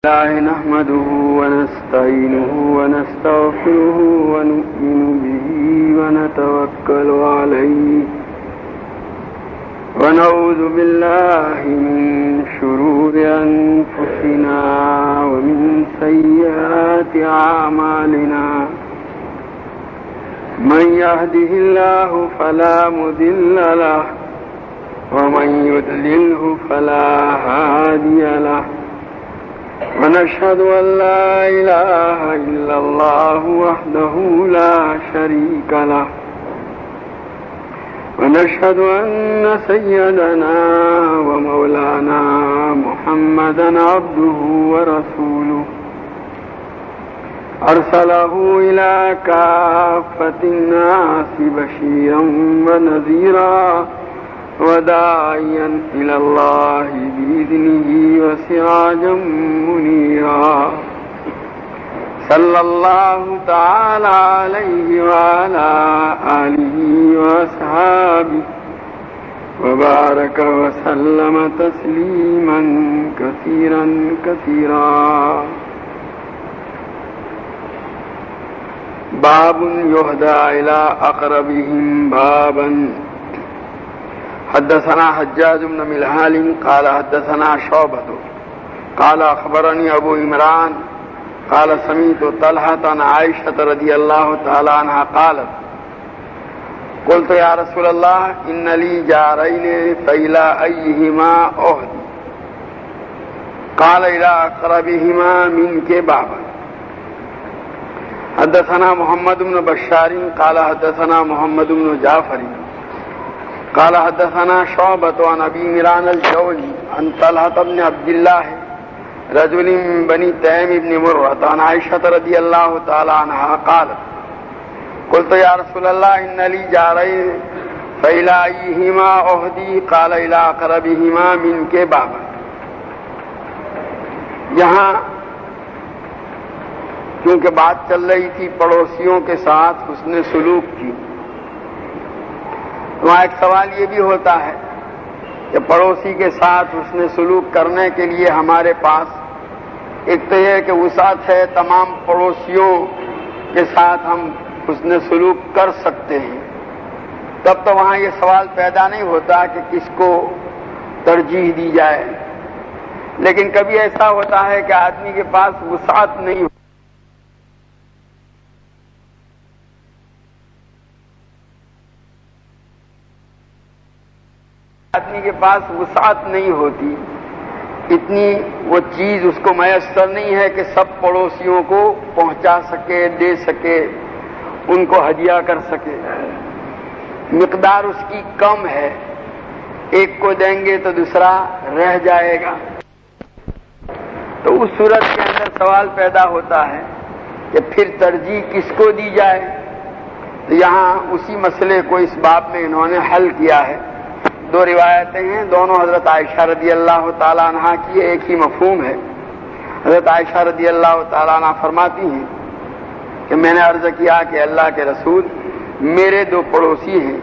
الله نحمده ونستعينه ونستغفره ونؤمن به ونتوكل عليه ونعوذ بالله من شرور أنفسنا ومن سيئات أعمالنا من يهده الله فلا مضل له ومن يضلله فلا هادي له ونشهد أن لا إله إلا الله وحده لا شريك له ونشهد أن سيدنا ومولانا محمدا عبده ورسوله أرسله إلى كافة الناس بشيرا ونذيرا وداعيا إلى الله بإذنه وسراجا منيرا صلى الله تعالى عليه وعلى آله وأصحابه وبارك وسلم تسليما كثيرا كثيرا. باب يهدى إلى أقربهم بابا. حدثنا حجاج بن ملحال قال حدثنا شعبة قال أخبرني أبو عمران قال سمعت طلحة عن عائشة رضي الله تعالى عنها قالت قلت يا رسول الله إن لي جارين فإلى أيهما أهدي قال إلى أقربهما منك بابا. حدثنا محمد بن بشار قال حدثنا محمد بن جعفر قال حدثنا شعبة عن أبي عمران الجوزي عن طلحة بن عبد الله رجل من بني تيم بن مرة عن عائشة رضي الله تعالى عنها قالت قلت يا رسول الله إن لي جارين فإلى أيهما أهدي قال إلى أقربهما منك بابا. یہاں کیونکہ بات چل رہی تھی پڑوسیوں کے ساتھ حسن سلوک کی، وہاں ایک سوال یہ بھی ہوتا ہے کہ پڑوسی کے ساتھ حسن سلوک کرنے کے لیے ہمارے پاس ایک تو یہ کہ وسعت ہے، تمام پڑوسیوں کے ساتھ ہم حسن سلوک کر سکتے ہیں، تب تو وہاں یہ سوال پیدا نہیں ہوتا کہ کس کو ترجیح دی جائے. لیکن کبھی ایسا ہوتا ہے کہ آدمی کے پاس وسعت نہیں ہوتی، آدمی کے پاس وسعت نہیں ہوتی، اتنی وہ چیز اس کو میسر نہیں ہے کہ سب پڑوسیوں کو پہنچا سکے، دے سکے، ان کو ہدیہ کر سکے. مقدار اس کی کم ہے، ایک کو دیں گے تو دوسرا رہ جائے گا. تو اس صورت کے اندر سوال پیدا ہوتا ہے کہ پھر ترجیح کس کو دی جائے. تو یہاں اسی مسئلے کو اس باب میں انہوں نے حل کیا ہے. دو روایتیں ہیں، دونوں حضرت عائشہ رضی اللہ تعالیٰ عنہ کی، ایک ہی مفہوم ہے. حضرت عائشہ رضی اللہ تعالیٰ عنہ فرماتی ہیں کہ میں نے عرض کیا کہ اللہ کے رسول، میرے دو پڑوسی ہیں،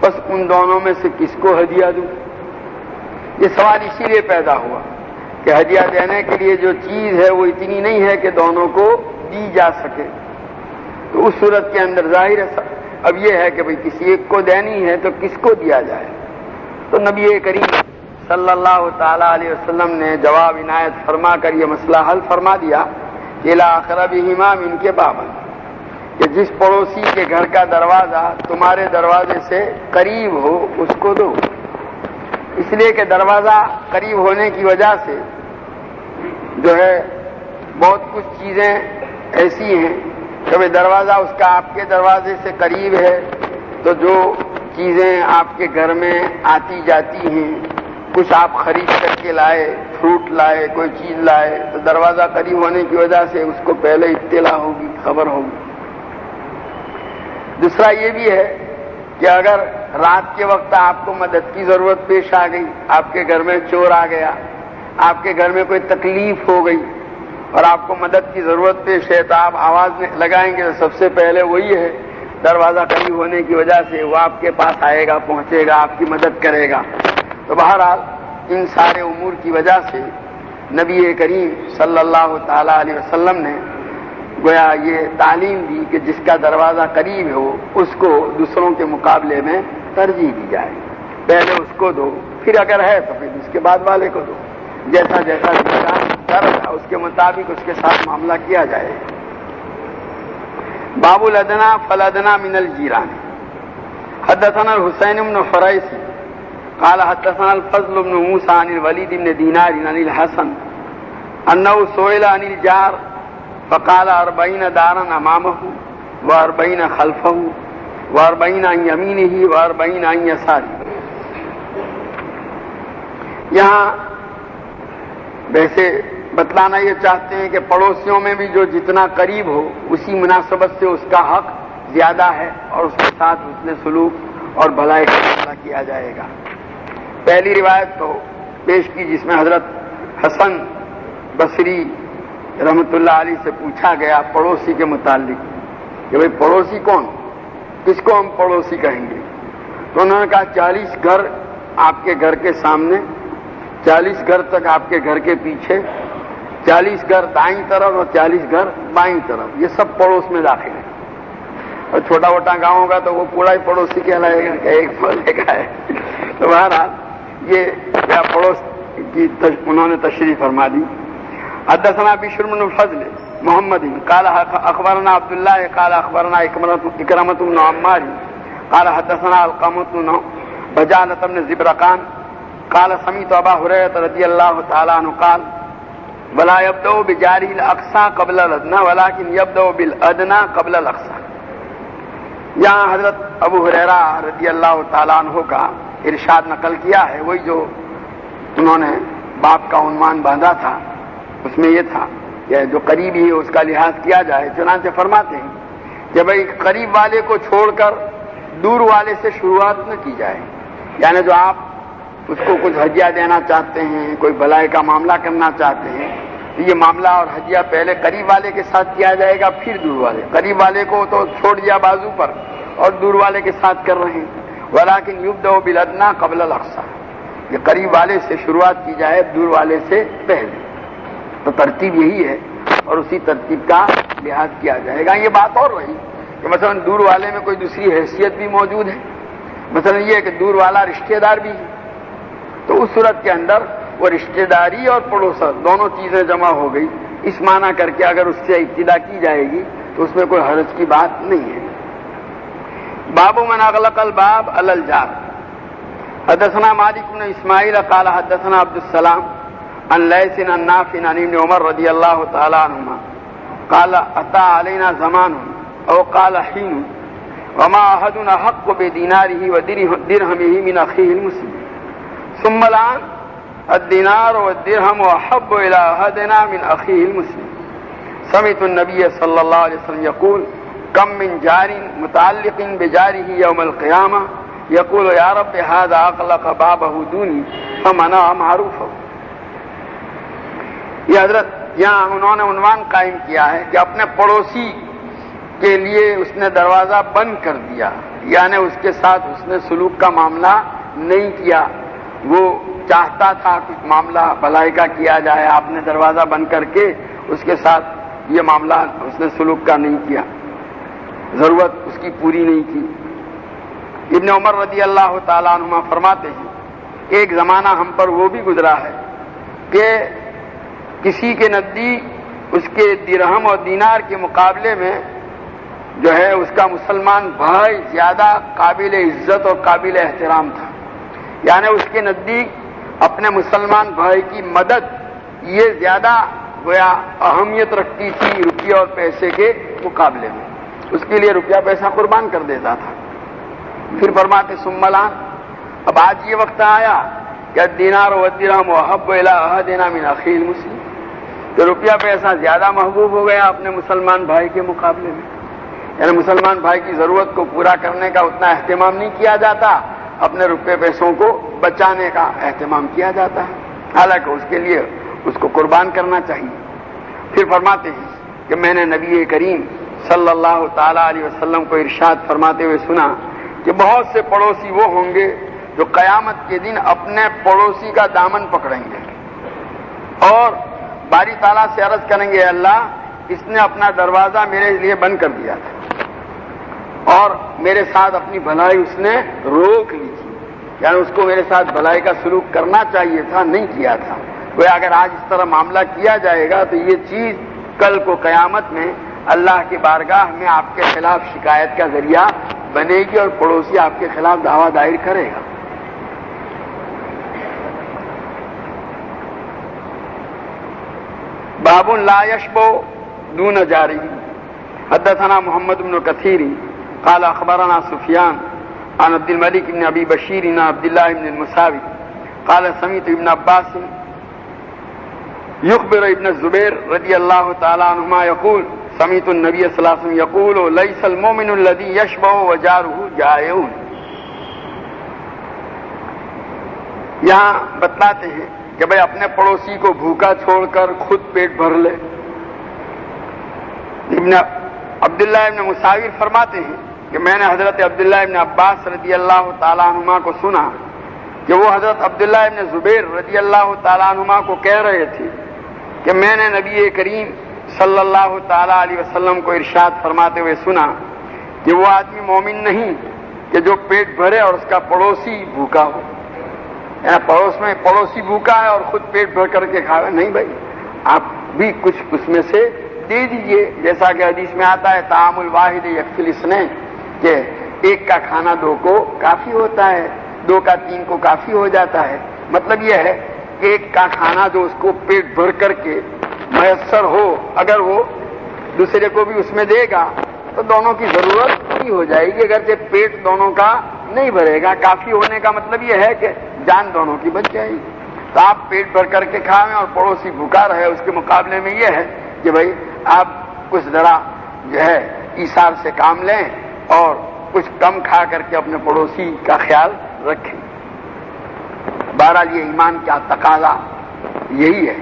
بس ان دونوں میں سے کس کو ہدیہ دوں. یہ سوال اسی لیے پیدا ہوا کہ ہدیہ دینے کے لیے جو چیز ہے وہ اتنی نہیں ہے کہ دونوں کو دی جا سکے. تو اس صورت کے اندر ظاہر ہے اب یہ ہے کہ بھئی کسی ایک کو دینی ہے تو کس کو دیا جائے. تو نبی کریم صلی اللہ تعالیٰ علیہ وسلم نے جواب عنایت فرما کر یہ مسئلہ حل فرما دیا کہ الی اقربہما منک بابا، کہ جس پڑوسی کے گھر کا دروازہ تمہارے دروازے سے قریب ہو اس کو دو. اس لیے کہ دروازہ قریب ہونے کی وجہ سے جو ہے بہت کچھ چیزیں ایسی ہیں کہ دروازہ اس کا آپ کے دروازے سے قریب ہے تو جو چیزیں آپ کے گھر میں آتی جاتی ہیں، کچھ آپ خرید کر کے لائے، فروٹ لائے، کوئی چیز لائے، تو دروازہ قریب ہونے کی وجہ سے اس کو پہلے اطلاع ہوگی، خبر ہوگی. دوسرا یہ بھی ہے کہ اگر رات کے وقت آپ کو مدد کی ضرورت پیش آ گئی، آپ کے گھر میں چور آ گیا، آپ کے گھر میں کوئی تکلیف ہو گئی اور آپ کو مدد کی ضرورت پیش ہے، تو آپ آواز لگائیں گے تو سب سے پہلے وہی ہے دروازہ قریب ہونے کی وجہ سے وہ آپ کے پاس آئے گا، پہنچے گا، آپ کی مدد کرے گا. تو بہرحال ان سارے امور کی وجہ سے نبی کریم صلی اللہ تعالی علیہ وسلم نے گویا یہ تعلیم دی کہ جس کا دروازہ قریب ہو اس کو دوسروں کے مقابلے میں ترجیح دی جائے، پہلے اس کو دو، پھر اگر ہے تو پھر اس کے بعد والے کو دو، جیسا جیسا اس کے مطابق اس کے ساتھ معاملہ کیا جائے۔ باب الادنا فالادنا من الجیران۔ حدثنا الحسین بن فریس قال حدثنا الفضل بن موسى عن الوليد بن دينار عن الحسن انه سئل عن الجار فقال 40 دارا امامه و40 خلفه و40 عن يمينه و40 عن يساره۔ یہاں ویسے بتلانا یہ چاہتے ہیں کہ پڑوسیوں میں بھی جو جتنا قریب ہو اسی مناسبت سے اس کا حق زیادہ ہے اور اس کے ساتھ حسن سلوک اور بھلائی کا معاملہ کیا جائے گا۔ پہلی روایت تو پیش کی جس میں حضرت حسن بصری رحمۃ اللہ علیہ سے پوچھا گیا پڑوسی کے متعلق کہ بھئی پڑوسی کون، کس کو ہم پڑوسی کہیں گے؟ تو انہوں نے کہا 40 گھر آپ کے گھر کے سامنے، 40 گھر تک آپ کے گھر کے پیچھے، 40 گھر دائیں طرف اور 40 گھر بائیں طرف، یہ سب پڑوس میں داخل ہیں۔ اور چھوٹا موٹا گاؤں ہوگا تو وہ پورا ہی پڑوسی کہلائے گا کہ ایک محلے کا ہے۔ تو بہرحال یہ کیا پڑوس کی انہوں نے تشریح فرما دی۔ حدثنا بشر بن الفضل محمد قال اخبرنا عبد الله قال اخبرنا اکرمۃ بن عمار قال حدثنا علقمۃ بن بجالة بن زبرقان قال سمعت ابا هريرة رضي الله تعالى عنه قال ولا يبدأ بجاره الاقصى قبل الادنى ولكن يبدأ بالادنى قبل الاقصى۔ یہاں حضرت ابو ہریرہ رضی اللہ تعالیٰ عنہ کا ارشاد نقل کیا ہے، وہی جو انہوں نے باپ کا عنوان باندھا تھا اس میں یہ تھا کہ جو قریبی ہے اس کا لحاظ کیا جائے۔ چنانچہ فرماتے ہیں کہ بھئی قریب والے کو چھوڑ کر دور والے سے شروعات نہ کی جائے، یعنی جو آپ اس کو کچھ ہدیہ دینا چاہتے ہیں، کوئی بھلائی کا معاملہ کرنا چاہتے ہیں تو یہ معاملہ اور ہدیہ پہلے قریب والے کے ساتھ کیا جائے گا، پھر دور والے۔ قریب والے کو تو چھوڑ دیا بازو پر اور دور والے کے ساتھ کر رہے ہیں۔ ولیکن یبدأ بالادنی قبل الاقصی، یہ قریب والے سے شروعات کی جائے دور والے سے پہلے۔ تو ترتیب یہی ہے اور اسی ترتیب کا لحاظ کیا جائے گا۔ یہ بات اور رہی کہ مثلا دور والے میں کوئی دوسری حیثیت بھی موجود ہے، مثلا یہ کہ دور والا رشتہ دار بھی ہے، تو اس صورت کے اندر وہ رشتہ داری اور پڑوس دونوں چیزیں جمع ہو گئی، اس معنی کر کے اگر اس سے ابتدا کی جائے گی تو اس میں کوئی حرج کی بات نہیں ہے۔ باب من اغلق الباب علی الجار۔ حدثنا مالک بن اسماعیل قال حدثنا عبد السلام عن لیث عن نافع عن ابن عمر رضی اللہ تعالی عنہما قال اتى علينا زمان او قال حين وما احد احق بدینارہ ودرہمہ من اخیہ المسلم ثم الان الدینار والدرہم احب الى احدنا من اخیہ المسلم سمعت النبی صلی اللہ علیہ وسلم یقول کم من جار متعلق بجارہ یوم القیامہ یقول یا رب هذا اغلق بابہ دونی فمنع معروفہ۔ یہ حضرت یہاں انہوں نے عنوان قائم کیا ہے کہ اپنے پڑوسی کے لیے اس نے دروازہ بند کر دیا، یعنی اس کے ساتھ اس نے سلوک کا معاملہ نہیں کیا، وہ چاہتا تھا کچھ معاملہ بھلائی کا کیا جائے، آپ نے دروازہ بند کر کے اس کے ساتھ یہ معاملہ اس نے سلوک کا نہیں کیا، ضرورت اس کی پوری نہیں کی۔ ابن عمر رضی اللہ تعالیٰ عنہما فرماتے ہیں ایک زمانہ ہم پر وہ بھی گزرا ہے کہ کسی کے نزدیک اس کے درہم اور دینار کے مقابلے میں جو ہے اس کا مسلمان بھائی زیادہ قابل عزت اور قابل احترام تھا، یعنی اس کے نزدیک اپنے مسلمان بھائی کی مدد یہ زیادہ گویا اہمیت رکھتی تھی روپیے اور پیسے کے مقابلے میں، اس کے لیے روپیہ پیسہ قربان کر دیتا تھا۔ پھر فرماتے ثم الان، اب آج یہ وقت آیا کہ الدینار والدرہم احب الی احدنا من اخیہ المسلم، کہ روپیہ پیسہ زیادہ محبوب ہو گیا اپنے مسلمان بھائی کے مقابلے میں، یعنی مسلمان بھائی کی ضرورت کو پورا کرنے کا اتنا اہتمام نہیں کیا جاتا، اپنے روپے پیسوں کو بچانے کا اہتمام کیا جاتا ہے، حالانکہ اس کے لیے اس کو قربان کرنا چاہیے۔ پھر فرماتے ہیں کہ میں نے نبی کریم صلی اللہ تعالی علیہ وسلم کو ارشاد فرماتے ہوئے سنا کہ بہت سے پڑوسی وہ ہوں گے جو قیامت کے دن اپنے پڑوسی کا دامن پکڑیں گے، اور باری تعالیٰ سے عرض کریں گے اللہ اس نے اپنا دروازہ میرے لیے بند کر دیا تھا اور میرے ساتھ اپنی بھلائی اس نے روک لی تھی، یعنی اس کو میرے ساتھ بھلائی کا سلوک کرنا چاہیے تھا، نہیں کیا تھا۔ وہ اگر آج اس طرح معاملہ کیا جائے گا تو یہ چیز کل کو قیامت میں اللہ کی بارگاہ میں آپ کے خلاف شکایت کا ذریعہ بنے گی اور پڑوسی آپ کے خلاف دعویٰ دائر کرے گا۔ باب لا يشبع دون جاره حدثنا محمد بن كثير قال اخبرنا سفيان عن عبد الملك بن ابي بشير عن عبد الله بن المساوي قال سمعت ابن عباس يخبر ابن الزبير رضي الله تعالى عنهما يقول سمعت النبي صلى الله عليه وسلم يقول ليس المؤمن الذي يشبع وجاره جائع۔ یہاں بتلاتے ہیں کہ بھئی اپنے پڑوسی کو بھوکا چھوڑ کر خود پیٹ بھر لے۔ عبداللہ ابن مساور فرماتے ہیں کہ میں نے حضرت عبداللہ ابن عباس رضی اللہ تعالیٰ عنہما کو سنا کہ وہ حضرت عبداللہ ابن زبیر رضی اللہ تعالیٰ عنہما کو کہہ رہے تھے کہ میں نے نبی کریم صلی اللہ تعالیٰ علیہ وسلم کو ارشاد فرماتے ہوئے سنا کہ وہ آدمی مومن نہیں کہ جو پیٹ بھرے اور اس کا پڑوسی بھوکا ہو، یعنی پڑوس میں پڑوسی بھوکا ہے اور خود پیٹ بھر کر کے کھاوے، نہیں بھائی آپ بھی کچھ اس میں سے دے دیجئے، جیسا کہ حدیث میں آتا ہے طعام الواحد یکفی الاثنین، کہ ایک کا کھانا دو کو کافی ہوتا ہے، دو کا تین کو کافی ہو جاتا ہے۔ مطلب یہ ہے کہ ایک کا کھانا جو اس کو پیٹ بھر کر کے میسر ہو، اگر وہ دوسرے کو بھی اس میں دے گا تو دونوں کی ضرورت پوری ہو جائے گی، اگرچہ پیٹ دونوں کا نہیں بھرے گا۔ کافی ہونے کا مطلب یہ ہے کہ جان دونوں کی بچ جائے گی۔ تو آپ پیٹ بھر کر کے کھائیں اور پڑوسی بھوکا رہے، اس کے مقابلے میں یہ ہے کہ بھائی آپ کچھ ذرا جو ہے ایثار سے کام لیں اور کچھ کم کھا کر کے اپنے پڑوسی کا خیال رکھیں۔ بہرحال یہ ایمان کا تقاضا یہی ہے،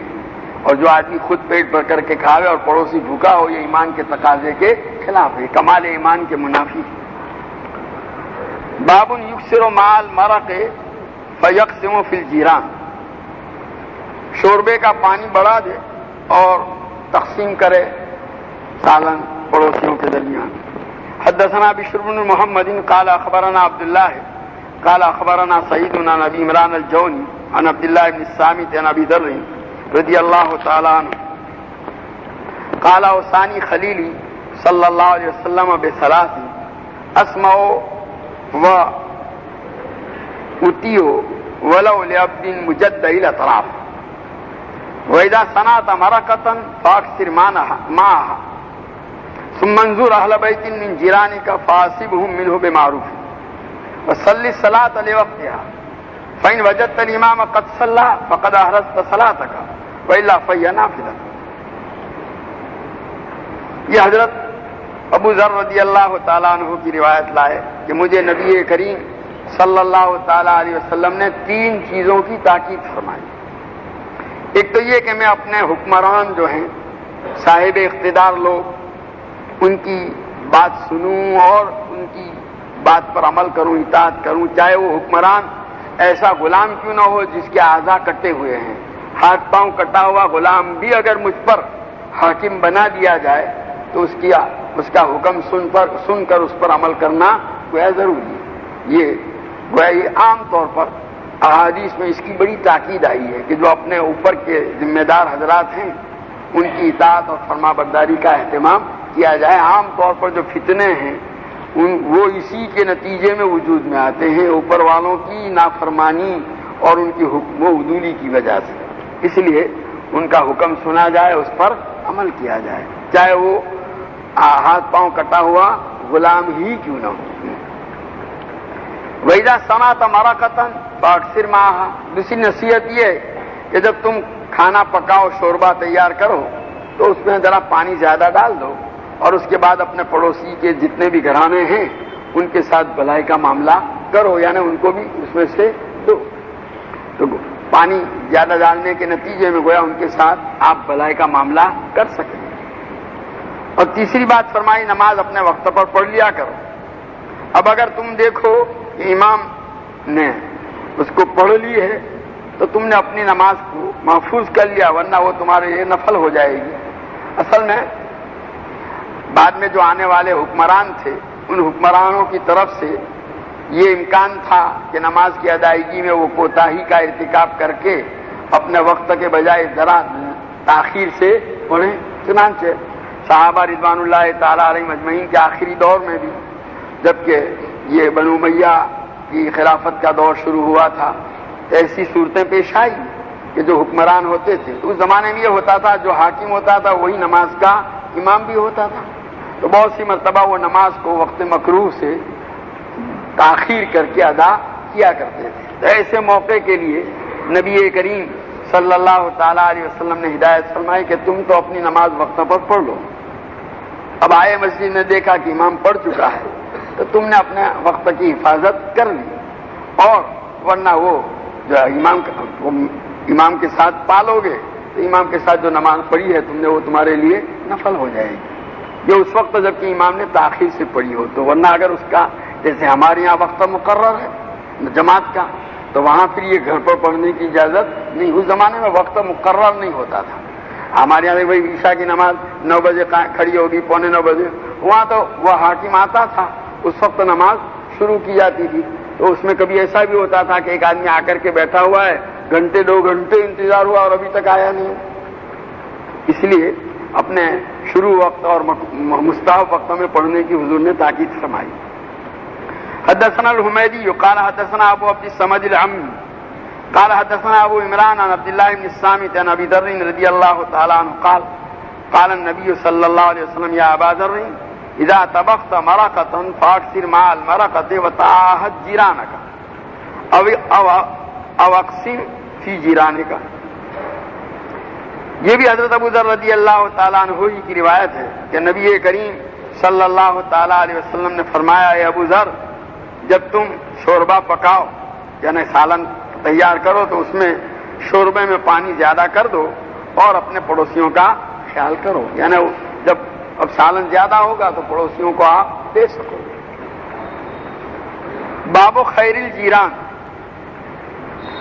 اور جو آدمی خود پیٹ بھر کر کے کھاوے اور پڑوسی بھوکا ہو، یہ ایمان کے تقاضے کے خلاف ہے، کمال ایمان کے منافی ہے۔ باب یکسر مال مرق فیقسم فی الجیران، شوربے کا پانی بڑھا دے اور تقسیم کرے سالن پڑوسیوں کے درمیان۔ حدثنا بشر بن محمد قال اخبرنا عبد الله قال اخبرنا سعید عن ابی عمران الجونی عن عبد الله بن الصامت عن ابي ذر رضی اللہ تعالی عنہ قال اوصانی خلیلی صلی اللہ علیہ وسلم بثلاث اسمع و اطیع ولو لعبد مجد الاطراف واذا صنعت مرقة فاكثر معها ثم انظر اهل بيت من جيرانك فاصبهم منه بمعروف وصل الصلاة لوقتها فإن وجدت الإمام قد صلى فقد أحرزت صلاتك وإلا فهي نافلة۔ یہ حضرت ابو ذر رضی اللہ تعالیٰ عنہ کی روایت لائے کہ مجھے نبی کریم صلی اللہ تعالیٰ علیہ وسلم نے 3 چیزوں کی تاکید فرمائی۔ ایک تو یہ کہ میں اپنے حکمران جو ہیں، صاحب اقتدار لوگ، ان کی بات سنوں اور ان کی بات پر عمل کروں، اطاعت کروں، چاہے وہ حکمران ایسا غلام کیوں نہ ہو جس کے اعضاء کٹے ہوئے ہیں، ہاتھ پاؤں کٹا ہوا غلام بھی اگر مجھ پر حاکم بنا دیا جائے تو اس کا حکم سن کر اس پر عمل کرنا گویا ضروری ہے۔ یہ عام طور پر احادیث میں اس کی بڑی تاکید آئی ہے کہ جو اپنے اوپر کے ذمہ دار حضرات ہیں ان کی اطاعت اور فرما برداری کا اہتمام کیا جائے۔ عام طور پر جو فتنے ہیں وہ اسی کے نتیجے میں وجود میں آتے ہیں، اوپر والوں کی نافرمانی اور ان کی حکم و عدولی کی وجہ سے، اس لیے ان کا حکم سنا جائے، اس پر عمل کیا جائے، چاہے وہ ہاتھ پاؤں کٹا ہوا غلام ہی کیوں نہ ہو۔ وَإِذَا صَنَعْتَ مَرَقَةً فَأَكْثِرْ مَعَهَا، دوسری نصیحت یہ ہے کہ جب تم کھانا پکاؤ، شوربہ تیار کرو تو اس میں ذرا پانی زیادہ ڈال دو اور اس کے بعد اپنے پڑوسی کے جتنے بھی گھرانے ہیں ان کے ساتھ بھلائی کا معاملہ کرو، یعنی ان کو بھی اس میں سے دو۔ تو پانی زیادہ ڈالنے کے نتیجے میں گویا ان کے ساتھ آپ بھلائی کا معاملہ کر سکیں۔ اور تیسری بات فرمائی، نماز اپنے وقت پر پڑھ لیا کرو۔ اب اگر تم دیکھو کہ امام نے اس کو پڑھ لی ہے تو تم نے اپنی نماز کو محفوظ کر لیا، ورنہ وہ تمہارے لیے نفل ہو جائے گی۔ اصل میں بعد میں جو آنے والے حکمران تھے، ان حکمرانوں کی طرف سے یہ امکان تھا کہ نماز کی ادائیگی میں وہ کوتاہی کا ارتکاب کر کے اپنے وقت کے بجائے ذرا تاخیر سے پڑھیں۔ چنانچہ صحابہ رضوان اللہ تعالیٰ علیہ مجمعین کے آخری دور میں بھی، جبکہ یہ بنو امیہ کی خلافت کا دور شروع ہوا تھا، ایسی صورتیں پیش آئی کہ جو حکمران ہوتے تھے، اس زمانے میں یہ ہوتا تھا جو حاکم ہوتا تھا وہی نماز کا امام بھی ہوتا تھا، تو بہت سی مرتبہ وہ نماز کو وقت مکروہ سے تاخیر کر کے ادا کیا کرتے تھے۔ تو ایسے موقع کے لیے نبی کریم صلی اللہ تعالیٰ علیہ وسلم نے ہدایت فرمائی کہ تم تو اپنی نماز وقت پر پڑھ لو۔ اب آئے مسجد نے دیکھا کہ امام پڑھ چکا ہے تو تم نے اپنے وقت کی حفاظت کر لی، اور ورنہ وہ جو امام کے ساتھ پالو گے تو امام کے ساتھ جو نماز پڑھی ہے تم نے وہ تمہارے لیے نفل ہو جائے گی، یہ اس وقت جب کہ امام نے تاخیر سے پڑھی ہو۔ تو ورنہ اگر اس کا جیسے ہمارے یہاں وقت مقرر ہے جماعت کا، تو وہاں پھر یہ گھر پر پڑھنے کی اجازت نہیں۔ اس زمانے میں وقت مقرر نہیں ہوتا تھا، ہمارے یہاں بھائی عشاء کی نماز 9 بجے کھڑی ہوگی، 9:15 بجے، وہاں تو وہ حاکم آتا تھا، اس وقت نماز شروع کی جاتی تھی۔ تو اس میں کبھی ایسا بھی ہوتا تھا کہ ایک آدمی آ کر کے بیٹھا ہوا ہے، گھنٹے 2 گھنٹے انتظار ہوا اور ابھی تک آیا نہیں۔ اس لیے اپنے شروع وقت اور مستحب وقتوں میں پڑھنے کی حضور نے تاکید فرمائی۔ حدثنا الحمیدی قال حدثنا ابو عبد الصمد العمی قال حدثنا ابو عمران عن عبد الله بن الصامت عن ابي ذر رضی اللہ تعالی عنہ قال قال النبي صلی اللہ علیہ وسلم یا ابا ذر اذا طبخت مرقة فاكثر مع المرقة وتعاهد جيرانك او اقسم في جيرانك۔ یہ بھی حضرت ابو ذر رضی اللہ تعالیٰ عنہ ہی کی روایت ہے کہ نبی کریم صلی اللہ تعالیٰ علیہ وسلم نے فرمایا، اے ابو ذر، جب تم شوربہ پکاؤ یعنی سالن تیار کرو تو اس میں شوربے میں پانی زیادہ کر دو اور اپنے پڑوسیوں کا خیال کرو، یعنی جب اب سالن زیادہ ہوگا تو پڑوسیوں کو آپ دے سکو۔ باب خیر الجیران۔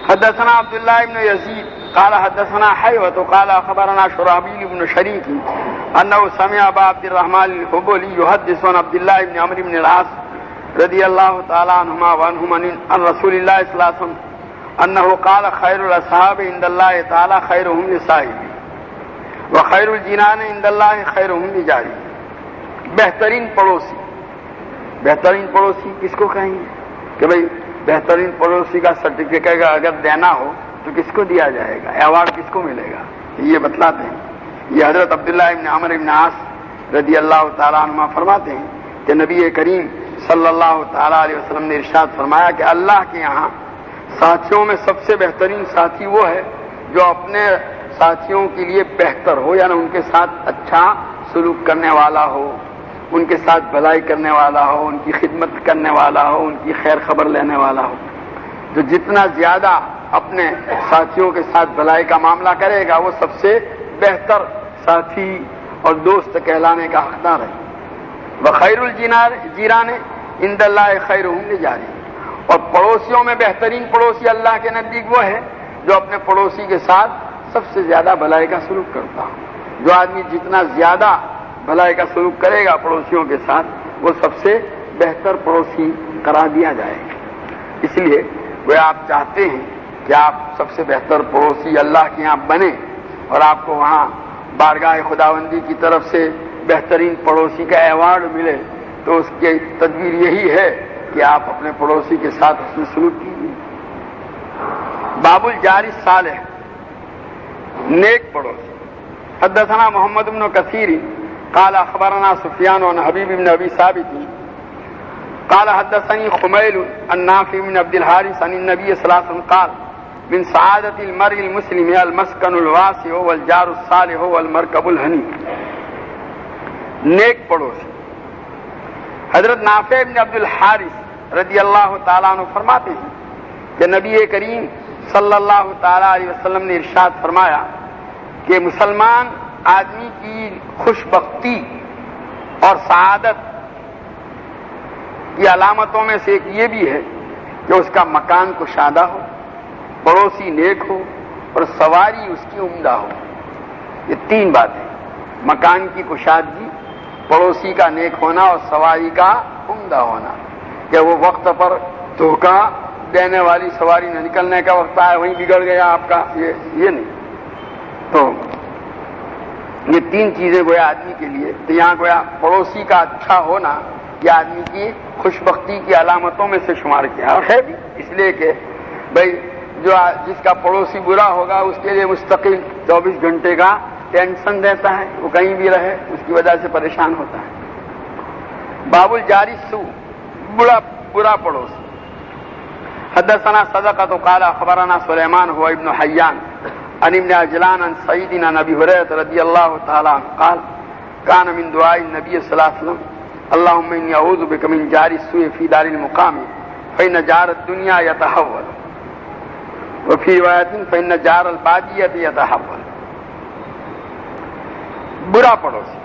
حدثنا عبداللہ بن یزید قال حدثنا حیوة قال اخبرنا شرحبیل بن شریک انه سمع ابا عبد الرحمن الحبلی يحدث عن عبداللہ بن عمرو بن العاص رضی اللہ تعالی عنہما وعنہم عن رسول اللہ صلی اللہ علیہ وسلم انه قال خیر الاصحاب عند اللہ تعالی خیرهم لصاحبه وخیر الجیران عند اللہ خیرهم لجاره۔ بہترین پڑوسی کس کو کہیں گے کہ بھئی بہترین پڑوسی کا سرٹیفکیٹ اگر دینا ہو تو کس کو دیا جائے گا، ایوارڈ کس کو ملے گا، یہ بتلاتے ہیں۔ یہ حضرت عبداللہ ابن عمرو ابن عاص رضی اللہ تعالیٰ عنہ فرماتے ہیں کہ نبی کریم صلی اللہ تعالیٰ علیہ وسلم نے ارشاد فرمایا کہ اللہ کے یہاں ساتھیوں میں سب سے بہترین ساتھی وہ ہے جو اپنے ساتھیوں کے لیے بہتر ہو، یعنی ان کے ساتھ اچھا سلوک کرنے والا ہو، ان کے ساتھ بھلائی کرنے والا ہو، ان کی خدمت کرنے والا ہو، ان کی خیر خبر لینے والا ہو۔ جو جتنا زیادہ اپنے ساتھیوں کے ساتھ بھلائی کا معاملہ کرے گا وہ سب سے بہتر ساتھی اور دوست کہلانے کا حقدار ہے۔ وخیر الجیران عند اللہ خیرهم لجاره۔ اور پڑوسیوں میں بہترین پڑوسی اللہ کے نزدیک وہ ہے جو اپنے پڑوسی کے ساتھ سب سے زیادہ بھلائی کا سلوک کرتا ہو۔ جو آدمی جتنا زیادہ بھلائی کا سلوک کرے گا پڑوسیوں کے ساتھ وہ سب سے بہتر پڑوسی قرار دیا جائے گا۔ اس لیے وہ آپ چاہتے ہیں کہ آپ سب سے بہتر پڑوسی اللہ کے یہاں بنے اور آپ کو وہاں بارگاہ خداوندی کی طرف سے بہترین پڑوسی کا ایوارڈ ملے، تو اس کی تدبیر یہی ہے کہ آپ اپنے پڑوسی کے ساتھ اس میں سلوک کیجیے۔ باب الجار الصالح، نیک پڑوسی۔ حدثنا محمد بن کثیر قال اخبرنا سفیان عن حبیب بن ابی ثابت قال حدثني خمیل عن نافع بن عبد الحارث عن النبي صلی اللہ علیہ وسلم قال من سعادة المرء المسلم المسکن الواسع والجار الصالح والمرکب الحنی۔ نیک پڑوسی۔ حضرت نافع بن عبد الحارث رضی اللہ تعالیٰ عنہ فرماتے ہیں کہ نبی کریم صلی اللہ تعالیٰ علیہ وسلم نے ارشاد فرمایا کہ مسلمان آدمی کی خوش بختی اور سعادت کی علامتوں میں سے ایک یہ بھی ہے کہ اس کا مکان کشادہ ہو، پڑوسی نیک ہو اور سواری اس کی عمدہ ہو. یہ تین باتیں: مکان کی کشادگی، پڑوسی کا نیک ہونا اور سواری کا عمدہ ہونا. کہ وہ وقت پر دھوکہ دینے والی سواری نہ نکلنے کا وقت آئے وہیں بگڑ گیا آپ کا، یہ نہیں. تو یہ تین چیزیں گویا آدمی کے لیے، تو یہاں گویا پڑوسی کا اچھا ہونا یہ آدمی کی خوش بختی کی علامتوں میں سے شمار کیا. اور ہے بھی اس لیے کہ بھائی جس کا پڑوسی برا ہوگا اس کے لیے مستقل 24 گھنٹے کا ٹینشن رہتا ہے، وہ کہیں بھی رہے اس کی وجہ سے پریشان ہوتا ہے. باب الجاری السوء، برا پڑوسی. حدثنا صدقة قال اخبرنا سليمان هو ابن حيان عن ابن عجلان عن سيدنا ابي هريرة رضي الله تعالى عنه قال كان من دعاء النبي صلى الله عليه وسلم اللهم اني اعوذ بك من جار السوء في دار المقام فان جار الدنيا يتحول وفي رواية فان جار البادية يتحول. برا پڑوسی.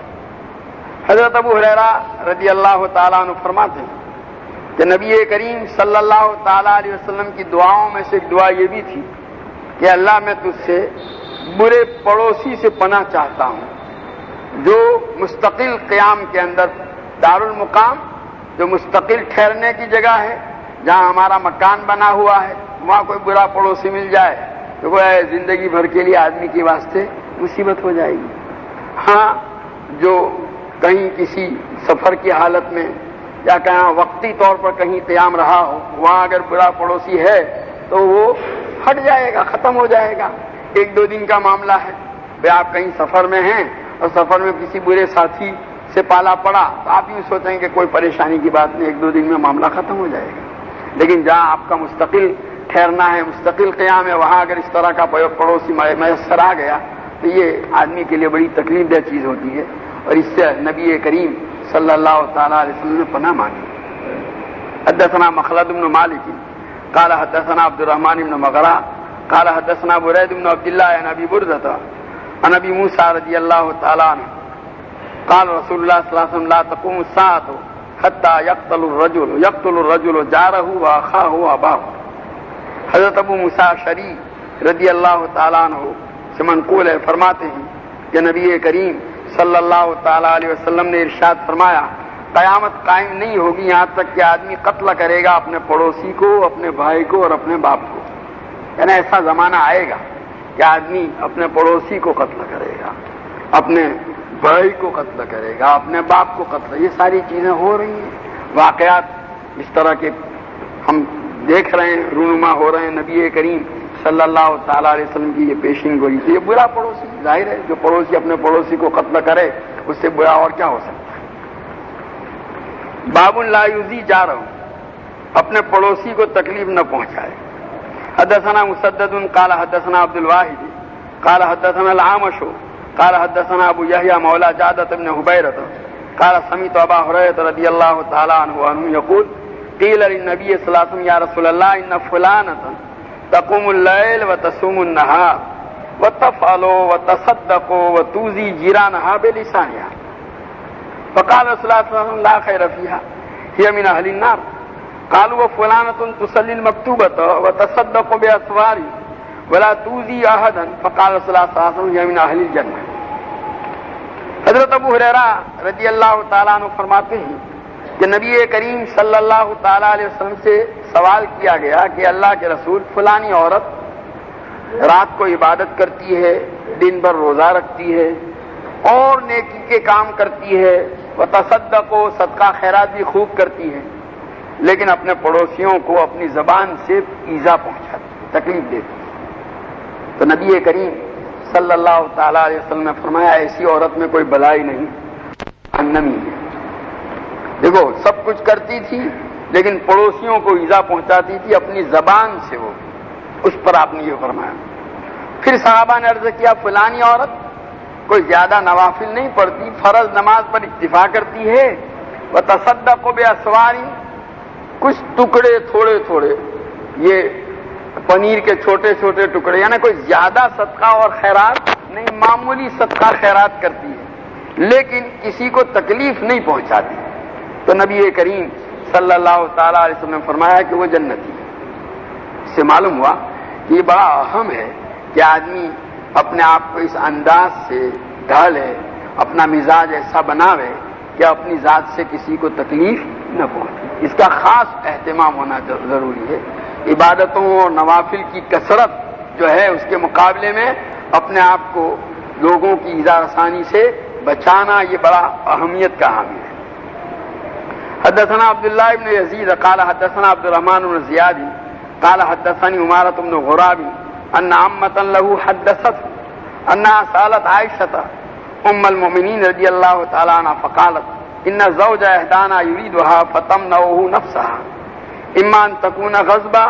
حضرت ابو ہریرہ رضی اللہ تعالیٰ عنہ فرماتے ہیں کہ نبی کریم صلی اللہ تعالیٰ علیہ وسلم کی دعاؤں میں سے ایک دعا یہ بھی تھی کہ اللہ میں تجھ سے برے پڑوسی سے پناہ چاہتا ہوں جو مستقل قیام کے اندر دار المقام، جو مستقل ٹھہرنے کی جگہ ہے، جہاں ہمارا مکان بنا ہوا ہے، وہاں کوئی برا پڑوسی مل جائے تو وہ زندگی بھر کے لیے آدمی کے واسطے مصیبت ہو جائے گی. ہاں جو کہیں کسی سفر کی حالت میں یا کہیں وقتی طور پر کہیں قیام رہا ہو، وہاں اگر برا پڑوسی ہے تو وہ ہٹ جائے گا، ختم ہو جائے گا. 1-2 دن کا معاملہ ہے. بھائی آپ کہیں سفر میں ہیں اور سفر میں کسی برے ساتھی سے پالا پڑا تو آپ یوں سوچیں کہ کوئی پریشانی کی بات نہیں، 1-2 دن میں معاملہ ختم ہو جائے گا. لیکن جہاں آپ کا مستقل ٹھہرنا ہے، مستقل قیام ہے، وہاں اگر اس طرح کا پڑوسی میسر آ گیا تو یہ آدمی کے لیے بڑی تکلیف دہ چیز ہوتی ہے. اور اس سے نبی کریم صلی اللہ تعالیٰ علیہ وسلم نے پناہ مانگی. حدثنا مخلد بن مالک قال حدثنا عبد الرحمن بن مغرا قال حدثنا برید بن عبد الله عن ابي بردة عن ابي موسى رضي الله تعالى عنه قال رسول الله صلى الله عليه وسلم لا تقوم الساعة حتى يقتل الرجل جاره واخاه واباه. حضرت ابو موسیٰ اشعری رضی اللہ تعالیٰ عنہ سے منقول ہے، فرماتے ہیں کہ نبی کریم صلی اللہ تعالیٰ علیہ وسلم نے ارشاد فرمایا قیامت قائم نہیں ہوگی یہاں تک کہ آدمی قتل کرے گا اپنے پڑوسی کو، اپنے بھائی کو اور اپنے باپ کو. یعنی ایسا زمانہ آئے گا کہ آدمی اپنے پڑوسی کو قتل کرے گا، اپنے بھائی کو قتل کرے گا، اپنے باپ کو قتل. یہ ساری چیزیں ہو رہی ہیں، واقعات اس طرح کے ہم دیکھ رہے ہیں، رونما ہو رہے ہیں. نبی کریم صلی اللہ تعالیٰ علیہ وسلم کی یہ پیشین گوئی تھی. یہ برا پڑوسی، ظاہر ہے جو پڑوسی اپنے پڑوسی کو قتل کرے اس سے برا اور کیا ہو سکتا ہے. باب لا یؤذی جارہ، اپنے پڑوسی کو تکلیف نہ پہنچائے. حدثنا مسدد قال حدثنا عبد الواحد قال حدثنا العامش قال حدثنا ابو یحیی مولا جعدۃ بن حبیرہ قال سمعت ابا هريرة رضی اللہ تعالی عنہ یقول قیل للنبی صلی اللہ علیہ وسلم یا رسول اللہ ان فلانۃ تقوم الليل وتصوم النهار وتفعل وتصدق وتؤذي جيرانها بلسانها فقال رسول الله صلى الله عليه وسلم لا خير فيها هي من اهل النار. قالوا وفلانة تصلي المكتوبة وتصدق بأسوار ولا تؤذي احدا فقال رسول الله صلى الله عليه وسلم هي من اهل الجنة. حضرت ابو ہریرہ رضی اللہ تعالیٰ عنہ فرماتے ہیں کہ نبی کریم صلی اللہ تعالیٰ علیہ وسلم سے سوال کیا گیا کہ اللہ کے رسول فلانی عورت رات کو عبادت کرتی ہے، دن بھر روزہ رکھتی ہے اور نیکی کے کام کرتی ہے، وہ تصدق و صدقہ خیرات بھی خوب کرتی ہے، لیکن اپنے پڑوسیوں کو اپنی زبان سے ایذا پہنچاتی، تکلیف دیتی. تو نبی کریم صلی اللہ تعالیٰ علیہ وسلم نے فرمایا ایسی عورت میں کوئی بلائی نہیں، جہنمی ہے. دیکھو سب کچھ کرتی تھی لیکن پڑوسیوں کو ایذا پہنچاتی تھی اپنی زبان سے، وہ اس پر آپ نے یہ فرمایا. پھر صحابہ نے عرض کیا فلانی عورت کوئی زیادہ نوافل نہیں پڑھتی، فرض نماز پر اکتفا کرتی ہے، وتصدق باسوار، کچھ ٹکڑے تھوڑے تھوڑے، یہ پنیر کے چھوٹے چھوٹے ٹکڑے، یعنی کوئی زیادہ صدقہ اور خیرات نہیں، معمولی صدقہ خیرات کرتی ہے لیکن کسی کو تکلیف نہیں پہنچاتی. تو نبی کریم صلی اللہ تعالیٰ علیہ وسلم نے فرمایا کہ وہ جنتی ہے. اس سے معلوم ہوا یہ بڑا اہم ہے کہ آدمی اپنے آپ کو اس انداز سے ڈھالے، اپنا مزاج ایسا بناوے کہ اپنی ذات سے کسی کو تکلیف نہ پہنچے۔ اس کا خاص اہتمام ہونا ضروری ہے۔ عبادتوں اور نوافل کی کثرت جو ہے اس کے مقابلے میں اپنے آپ کو لوگوں کی ایذا رسانی سے بچانا یہ بڑا اہمیت کا حامل ہے۔ حدثنا عبداللہ بن یزید قال حدثنا عبد الرحمن بن زیاد قال حدثني عمارة بن غراب ان عمة له حدثته انها سألت عائشة ام المؤمنين رضي الله تعالى عنها فقالت ان زوج احدانا يريدها فتمنعه نفسها اما ان تكون غضبا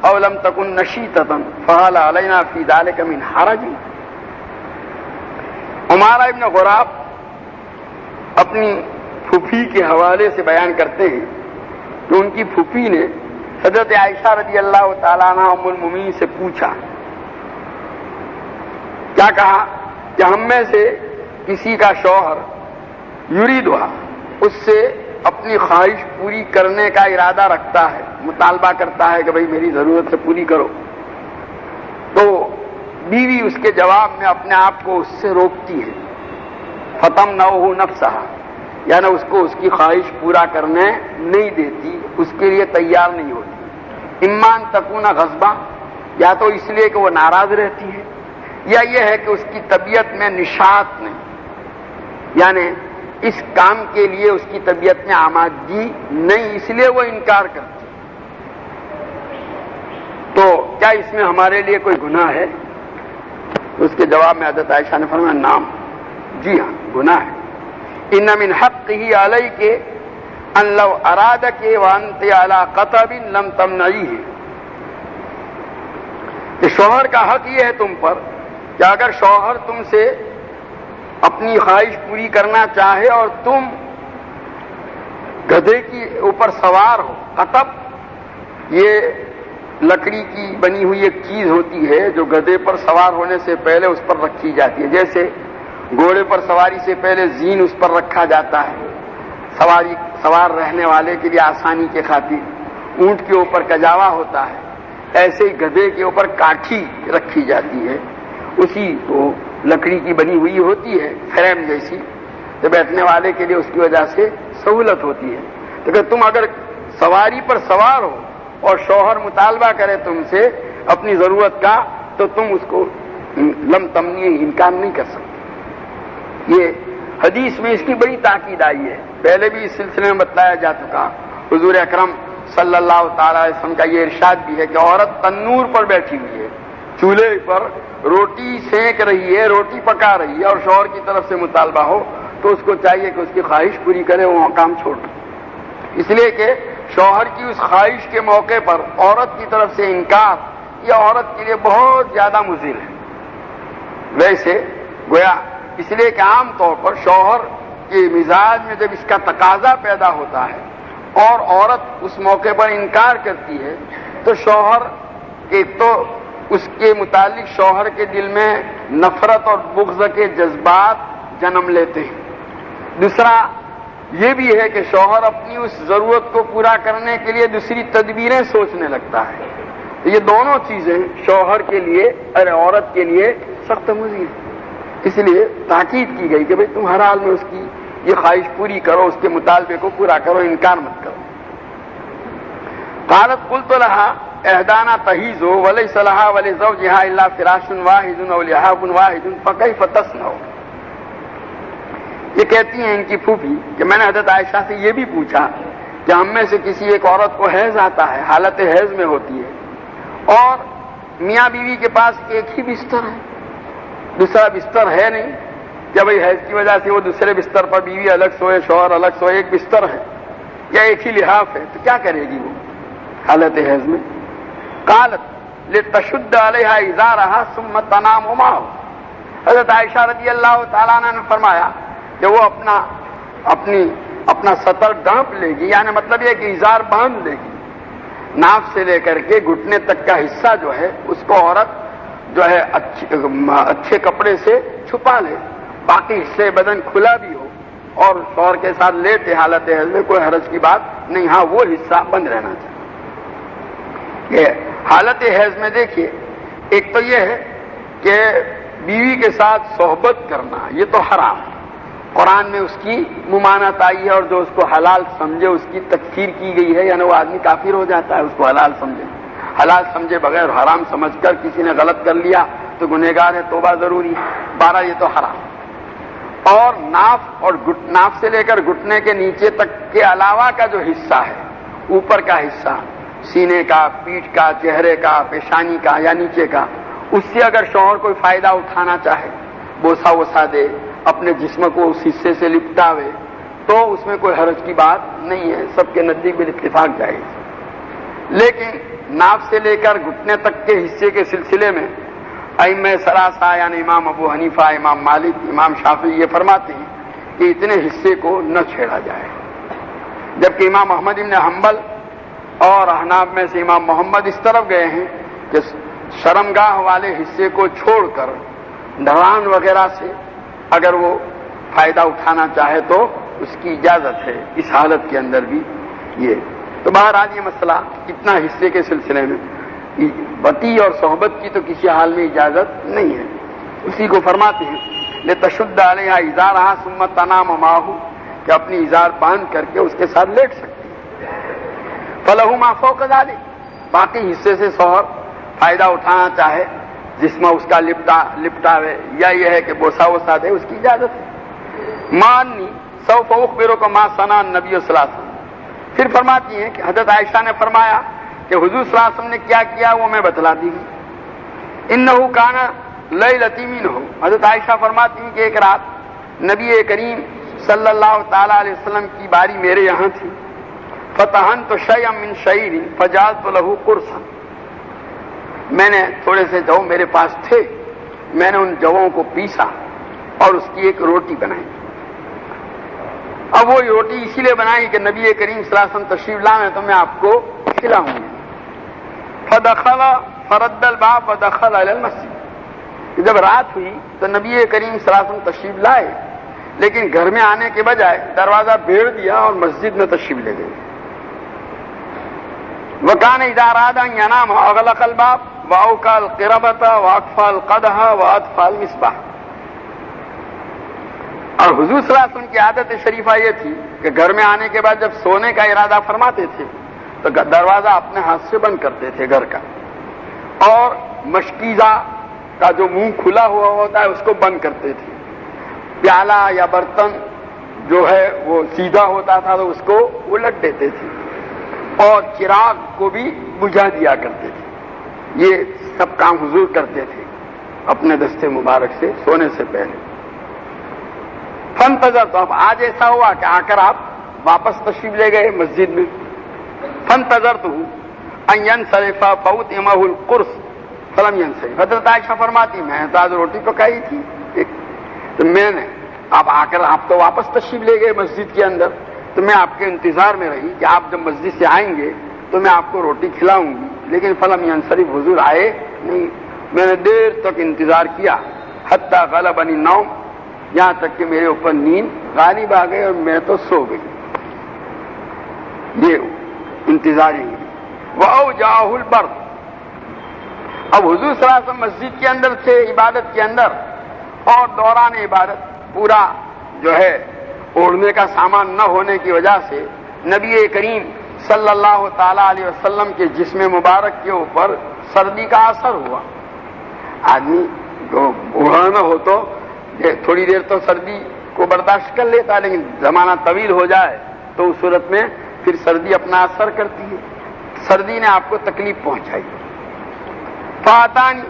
او لم تكن نشيطة فهل علينا في ذلك من حرج۔ عمارہ ابن غراب اپنی پھوپھی کے حوالے سے بیان کرتے ہیں کہ ان کی پھوپھی نے حضرت عائشہ رضی اللہ تعالیٰ عنہ ام المؤمنین سے پوچھا، کیا کہا کہ ہم میں سے کسی کا شوہر یریدھا، اس سے اپنی خواہش پوری کرنے کا ارادہ رکھتا ہے، مطالبہ کرتا ہے کہ بھئی میری ضرورت سے پوری کرو، تو بیوی اس کے جواب میں اپنے آپ کو اس سے روکتی ہے، فتمنعہ نفسہا، یعنی اس کو اس کی خواہش پورا کرنے نہیں دیتی، اس کے لیے تیار نہیں ہوتی۔ اما ان تکون غضبا، یا تو اس لیے کہ وہ ناراض رہتی ہے، یا یہ ہے کہ اس کی طبیعت میں نشاط نہیں، یعنی اس کام کے لیے اس کی طبیعت میں آمادگی نہیں، اس لیے وہ انکار کرتی۔ تو کیا اس میں ہمارے لیے کوئی گناہ ہے؟ اس کے جواب میں حضرت عائشہ نے فرمایا نعم، جی ہاں گناہ ہے۔ ان من حقہ علیک ان لو ارادک وانت علی قطب لم تمنعیہ، کہ شوہر کا حق یہ ہے تم پر کہ اگر شوہر تم سے اپنی خواہش پوری کرنا چاہے اور تم گدھے کی اوپر سوار ہو، قطب یہ لکڑی کی بنی ہوئی ایک چیز ہوتی ہے جو گدھے پر سوار ہونے سے پہلے اس پر رکھی جاتی ہے، جیسے گھوڑے پر سواری سے پہلے زین اس پر رکھا جاتا ہے سوار رہنے والے کے لیے آسانی کے خاطر، اونٹ کے اوپر کجاوا ہوتا ہے، ایسے ہی گدھے کے اوپر کاٹھی رکھی جاتی ہے، اسی کو لکڑی کی بنی ہوئی ہوتی ہے فریم جیسی، تو بیٹھنے والے کے لیے اس کی وجہ سے سہولت ہوتی ہے۔ تو کہ تم اگر سواری پر سوار ہو اور شوہر مطالبہ کرے تم سے اپنی ضرورت کا، تو تم اس کو لم تمنی انکار نہیں کر سکتے۔ یہ حدیث میں اس کی بڑی تاکید آئی ہے، پہلے بھی اس سلسلے میں بتلایا جا چکا۔ حضور اکرم صلی اللہ تعالی علیہ وسلم کا یہ ارشاد بھی ہے کہ عورت تنور پر بیٹھی ہوئی ہے، چولہے پر روٹی سینک رہی ہے، روٹی پکا رہی ہے، اور شوہر کی طرف سے مطالبہ ہو تو اس کو چاہیے کہ اس کی خواہش پوری کرے، وہ کام چھوڑ دے، اس لیے کہ شوہر کی اس خواہش کے موقع پر عورت کی طرف سے انکار یہ عورت کے لیے بہت زیادہ مضر ہے۔ ویسے گویا اس لیے کہ عام طور پر شوہر کے مزاج میں جب اس کا تقاضا پیدا ہوتا ہے اور عورت اس موقع پر انکار کرتی ہے تو شوہر ایک تو اس کے متعلق شوہر کے دل میں نفرت اور بغض کے جذبات جنم لیتے ہیں، دوسرا یہ بھی ہے کہ شوہر اپنی اس ضرورت کو پورا کرنے کے لیے دوسری تدبیریں سوچنے لگتا ہے۔ یہ دونوں چیزیں شوہر کے لیے اور عورت کے لیے سخت مضر ہیں، اس لیے تاکید کی گئی کہ بھئی تم ہر حال میں اس کی یہ خواہش پوری کرو، اس کے مطالبے کو پورا کرو، انکار مت کرو۔ قالت قلت لها احدانا تحیز ولیس لها ولزوجها الا فراش واحد او لحاف واحد فكيف تصنع۔ یہ کہتی ہیں ان کی پھوپھی کہ میں نے حضرت عائشہ سے یہ بھی پوچھا کہ ہم میں سے کسی ایک عورت کو حیض آتا ہے، حالت حیض میں ہوتی ہے، اور میاں بیوی کے پاس ایک ہی بستر ہے، دوسرا بستر ہے نہیں، جب حیض کی وجہ سے وہ دوسرے بستر پر بیوی الگ سوئے شوہر الگ سوئے، ایک بستر ہے یا ایک ہی لحاف ہے، تو کیا کرے گی وہ حالت حیض میں؟ قالت لتشد علیہا ازارہا ثم تنام معہ۔ حضرت عائشہ رضی اللہ تعالیٰ عنہ نے فرمایا کہ وہ اپنا سطر ڈانپ لے گی، یعنی مطلب یہ کہ ازار باندھ لے گی، ناف سے لے کر کے گھٹنے تک کا حصہ جو ہے اس کو عورت جو ہے اچھے کپڑے سے چھپا لے، باقی حصے بدن کھلا بھی ہو اور شوہر کے ساتھ لیٹے حالت حیض میں، کوئی حرج کی بات نہیں، ہاں وہ حصہ بند رہنا چاہیے۔ یہ حالت حیض میں دیکھیے ایک تو یہ ہے کہ بیوی کے ساتھ صحبت کرنا یہ تو حرام ہے، قرآن میں اس کی ممانعت آئی ہے، اور جو اس کو حلال سمجھے اس کی تکفیر کی گئی ہے، یعنی وہ آدمی کافر ہو جاتا ہے اس کو حلال سمجھے، حلال سمجھے بغیر حرام سمجھ کر کسی نے غلط کر لیا تو گنہگار ہے، توبہ ضروری ہے، 12 یہ تو حرام۔ اور ناف سے لے کر گھٹنے کے نیچے تک کے علاوہ کا جو حصہ ہے، اوپر کا حصہ، سینے کا، پیٹھ کا، چہرے کا، پیشانی کا یا نیچے کا، اس سے اگر شوہر کوئی فائدہ اٹھانا چاہے، بوسا وسا دے، اپنے جسم کو اس حصے سے لپٹاوے، تو اس میں کوئی حرج کی بات نہیں ہے، سب کے نزدیک بالاتفاق جائز۔ لیکن ناف سے لے کر گھٹنے تک کے حصے کے سلسلے میں ائمہ ثلاثہ یعنی امام ابو حنیفہ، امام مالک، امام شافعی یہ فرماتے ہیں کہ اتنے حصے کو نہ چھیڑا جائے، جبکہ امام احمد بن حنبل اور احناف میں سے امام محمد اس طرف گئے ہیں کہ شرمگاہ والے حصے کو چھوڑ کر ڈھلان وغیرہ سے اگر وہ فائدہ اٹھانا چاہے تو اس کی اجازت ہے، اس حالت کے اندر بھی یہ۔ تو بہرحال یہ مسئلہ اتنا حصے کے سلسلے میں بطی اور صحبت کی تو کسی حال میں اجازت نہیں ہے، اسی کو فرماتے ہیں لتشد علیہا ازارہا ثم تنام معہ، کہ اپنی ازار باندھ کر کے اس کے ساتھ لیٹ سکتی ہے۔ فلہ ما فوق ذلک، باقی حصے سے شوہر فائدہ اٹھانا چاہے، جسم اس کا لپٹاوے یا یہ ہے کہ بوسا وسا دے، اس کی اجازت ہے۔ مانی سوف اخبرک ما صنع النبی صلی اللہ علیہ وسلم، پھر فرماتی ہیں کہ حضرت عائشہ نے فرمایا کہ حضور صلی اللہ علیہ وسلم نے کیا کیا وہ میں بتلاتی ہوں۔ انہ کان لیلتی منہ، حضرت عائشہ فرماتی ہیں کہ ایک رات نبی کریم صلی اللہ تعالی علیہ وسلم کی باری میرے یہاں تھی، فتحنت شیئا من شعیر فجعلت له قرصا، میں نے تھوڑے سے جو میرے پاس تھے، میں نے ان جووں کو پیسا اور اس کی ایک روٹی بنائی۔ اب وہ روٹی اسی لیے بنائی کہ نبی کریم صلی اللہ علیہ وسلم تشریف لائے تو میں آپ کو کھلاؤں گی۔ فدخل فرد الباب ودخل الى المسجد، جب رات ہوئی تو نبی کریم صلی اللہ علیہ وسلم تشریف لائے، لیکن گھر میں آنے کے بجائے دروازہ بھیڑ دیا اور مسجد میں تشریف لے گئے۔ وکان اذا اراد ان ينام اغلق الباب واوقع القربة واطفأ القدح واطفأ المصباح، اور حضور صلی اللہ علیہ وسلم کی عادت شریفہ یہ تھی کہ گھر میں آنے کے بعد جب سونے کا ارادہ فرماتے تھے تو دروازہ اپنے ہاتھ سے بند کرتے تھے گھر کا، اور مشکیزہ کا جو منہ کھلا ہوا ہوتا ہے اس کو بند کرتے تھے، پیالہ یا برتن جو ہے وہ سیدھا ہوتا تھا تو اس کو الٹ دیتے تھے، اور چراغ کو بھی بجھا دیا کرتے تھے۔ یہ سب کام حضور کرتے تھے اپنے دستے مبارک سے سونے سے پہلے۔ فانتظر، تو اب آج ایسا ہوا کہ آ کر آپ واپس تشریف لے گئے مسجد میں۔ فانتظرت ان ينصرف فاطمہ القرص فلم ينصرف، حضرت عائشہ فرماتی میں تو آج روٹی پکائی تھی تو میں نے آپ آ کر آپ تو واپس تشریف لے گئے مسجد کے اندر، تو میں آپ کے انتظار میں رہی کہ آپ جب مسجد سے آئیں گے تو میں آپ کو روٹی کھلاؤں گی، لیکن فلم ينصرف، حضور آئے نہیں۔ میں نے دیر تک انتظار کیا، حتی غلبنی النوم، یہاں تک کہ میرے اوپر نیند غالب آ گئی اور میں تو سو گئی۔ یہ انتظار ہی وَأَوْجَعَهُ الْبَرْدُ، اب حضور صلی اللہ علیہ وسلم مسجد کے اندر تھے عبادت کے اندر، اور دوران عبادت پورا جو ہے اوڑھنے کا سامان نہ ہونے کی وجہ سے نبی کریم صلی اللہ تعالی علیہ وسلم کے جسم مبارک کے اوپر سردی کا اثر ہوا۔ آدمی جو اوڑھا نہ ہو تو تھوڑی دیر تو سردی کو برداشت کر لیتا ہے، لیکن زمانہ طویل ہو جائے تو اس صورت میں پھر سردی اپنا اثر کرتی ہے۔ سردی نے آپ کو تکلیف پہنچائی۔ فاتانی،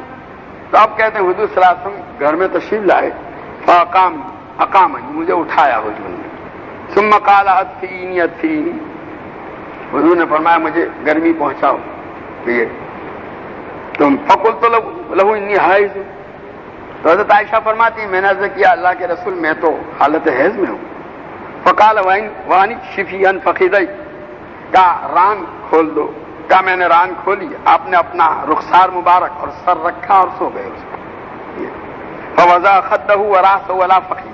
تو آپ کہتے ہیں حضور صلی اللہ علیہ وسلم گھر میں تشریف لائے، اقامنی، مجھے اٹھایا حضور نے، ثم قال ادفئینی ادفئینی، حضور نے فرمایا مجھے گرمی پہنچاؤ، یہ تم فقلت لہ انی حائض، تو حضرت عائشہ فرماتی میں نے عرض کیا اللہ کے رسول میں تو حالت حیض میں ہوں۔ فقال وانی شفی ان فخذی، کہا ران کھول دو، کہا میں نے ران کھولی، آپ نے اپنا رخسار مبارک اور سر رکھا اور سو گئے اس پر۔ فوضع خدہ وراسہ ولا فخذ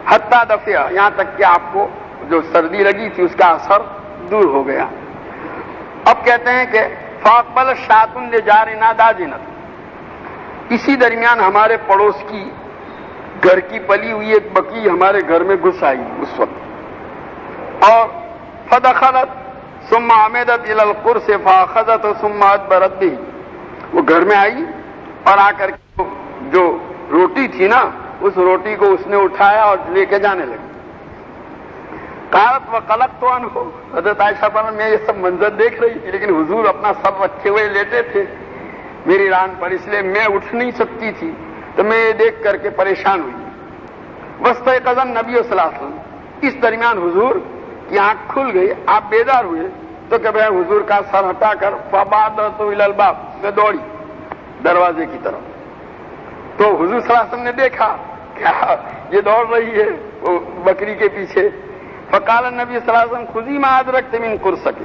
حتی دفع، یہاں تک کہ آپ کو جو سردی لگی تھی اس کا اثر دور ہو گیا۔ اب کہتے ہیں کہ فاقبل شاۃ لجارنا داجنۃ، اسی درمیان ہمارے پڑوس کی گھر کی پلی ہوئی ایک بکری ہمارے گھر میں گھس آئی اس وقت، اور فدخلت ثم عمدت الى القرص فاخذت ثم ادبرت به، وہ گھر میں آئی اور آ کر کے جو روٹی تھی نا اس روٹی کو اس نے اٹھایا اور لے کے جانے لگی۔ قالت وقلقت عنہ، حضرت عائشہ پر میں یہ سب منظر دیکھ رہی تھی لیکن حضور اپنا سر رکھے ہوئے لیٹے تھے میری ران پر، اس لیے میں اٹھ نہیں سکتی تھی، تو میں یہ دیکھ کر کے پریشان ہوئی۔ واستيقظ النبي صلی اللہ علیہ وسلم، اس درمیان حضور کی آنکھ کھل گئی، آپ بیدار ہوئے تو کہ بھائی حضور کا سر ہٹا کر فبادرت الى الباب، میں دوڑی دروازے کی طرف، تو حضور صلی اللہ علیہ وسلم نے دیکھا کیا یہ دوڑ رہی ہے وہ بکری کے پیچھے۔ فقال النبی صلی اللہ علیہ وسلم خذی ما ادرکت من قرصک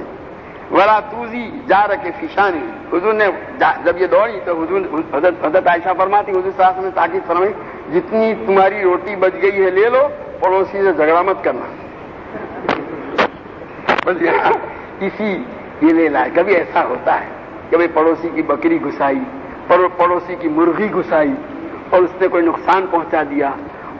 ولا توزی جارک فی شانی، حضور نے جب یہ دوڑی تو حضرت عائشہ فرماتی حضور صلی اللہ علیہ وسلم نے تاکید فرمائی جتنی تمہاری روٹی بچ گئی ہے لے لو، پڑوسی سے جھگڑا مت کرنا، بس یہاں کسی یہ لے لائے۔ کبھی ایسا ہوتا ہے کہ بھائی پڑوسی کی بکری گھسائی، پڑوسی کی مرغی گھسائی اور اس نے کوئی نقصان پہنچا دیا،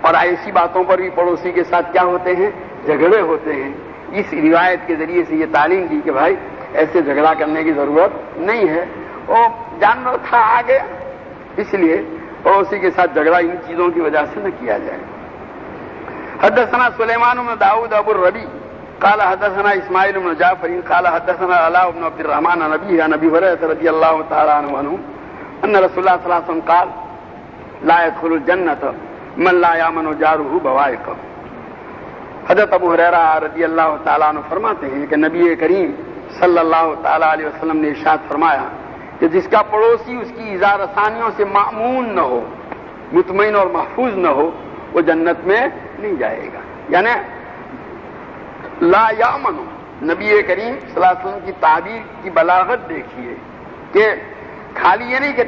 اور ایسی باتوں پر بھی پڑوسی کے ساتھ کیا ہوتے ہیں، جھگڑے ہوتے ہیں۔ اس روایت کے ذریعے سے یہ تعلیم دی کہ بھائی ایسے جھگڑا کرنے کی ضرورت نہیں ہے، وہ جانور تھا آ گیا، اس لیے پڑوسی کے ساتھ جھگڑا ان چیزوں کی وجہ سے نہ کیا جائے۔ حدثنا سلیمان بن داؤد ابو الربیع قال حدثنا اسماعیل بن جعفر قال حدثنا علاء بن عبد الرحمن عن ابيه عن ابي هريره رضي الله تعالى عنه ان رسول الله صلى الله عليه وسلم قال لا يدخل الجنة من لا يأمن جاره بوائقه۔ حضرت ابو ہریرہ رضی اللہ تعالیٰ عنہ فرماتے ہیں کہ نبی کریم صلی اللہ تعالیٰ علیہ وسلم نے ارشاد فرمایا کہ جس کا پڑوسی اس کی ایذا رسانیوں سے مأمون نہ ہو، مطمئن اور محفوظ نہ ہو، وہ جنت میں نہیں جائے گا۔ یعنی لا یامن، نبی کریم صلی اللہ علیہ وسلم کی تعبیر کی بلاغت دیکھیے کہ خالی یہ نہیں کہ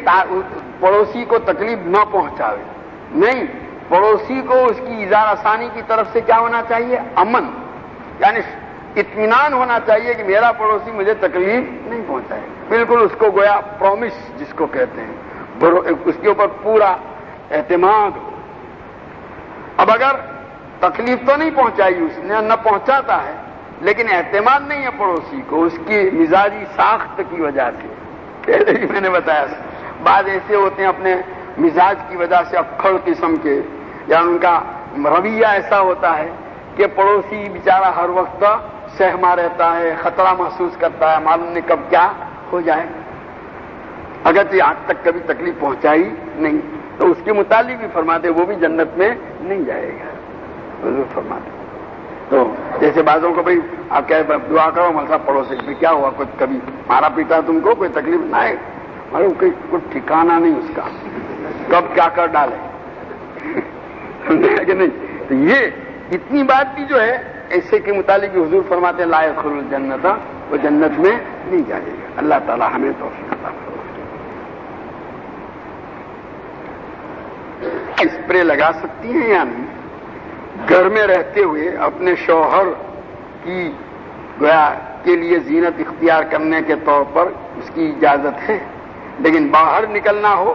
پڑوسی کو تکلیف نہ پہنچاوے، نہیں، پڑوسی کو اس کی ایذا رسانی کی طرف سے کیا ہونا چاہیے، امن، یعنی اطمینان ہونا چاہیے کہ میرا پڑوسی مجھے تکلیف نہیں پہنچائے، بالکل اس کو گویا پرومس جس کو کہتے ہیں، اس کے اوپر پورا اعتماد ہو۔ اب اگر تکلیف تو نہیں پہنچائی اس نے، نہ پہنچاتا ہے، لیکن اعتماد نہیں ہے پڑوسی کو اس کی مزاجی ساخت کی وجہ سے، پہلے ہی میں نے بتایا، بعض ایسے ہوتے ہیں اپنے مزاج کی وجہ سے اکھڑ قسم کے، یا ان کا رویہ ایسا ہوتا ہے کہ پڑوسی بیچارہ ہر وقت سہما رہتا ہے، خطرہ محسوس کرتا ہے، معلوم نہیں کب کیا ہو جائے، اگرچہ آج تک کبھی تکلیف پہنچائی نہیں، تو اس کے متعلق بھی فرماتے وہ بھی جنت میں نہیں جائے گا، حضور فرماتے۔ تو جیسے بعضوں کو بھائی آپ کیا دعا کرو مل صاحب پڑوسی میں کیا ہوا، کچھ کبھی مارا پیٹا تم کو، کوئی تکلیف نہ آئے، معلوم کوئی ٹھکانا نہیں اس کا، کب کیا کر ڈالے کہ نہیں۔ تو یہ اتنی بات بھی جو ہے ایسے کے متعلق حضور فرماتے ہیں لا يدخل الجنت، وہ جنت میں نہیں جائے گا۔ اللہ تعالی ہمیں توفیق عطا فرمائے۔ اسپرے لگا سکتی ہیں یا نہیں؟ گھر میں رہتے ہوئے اپنے شوہر کی گویا کے لیے زینت اختیار کرنے کے طور پر اس کی اجازت ہے، لیکن باہر نکلنا ہو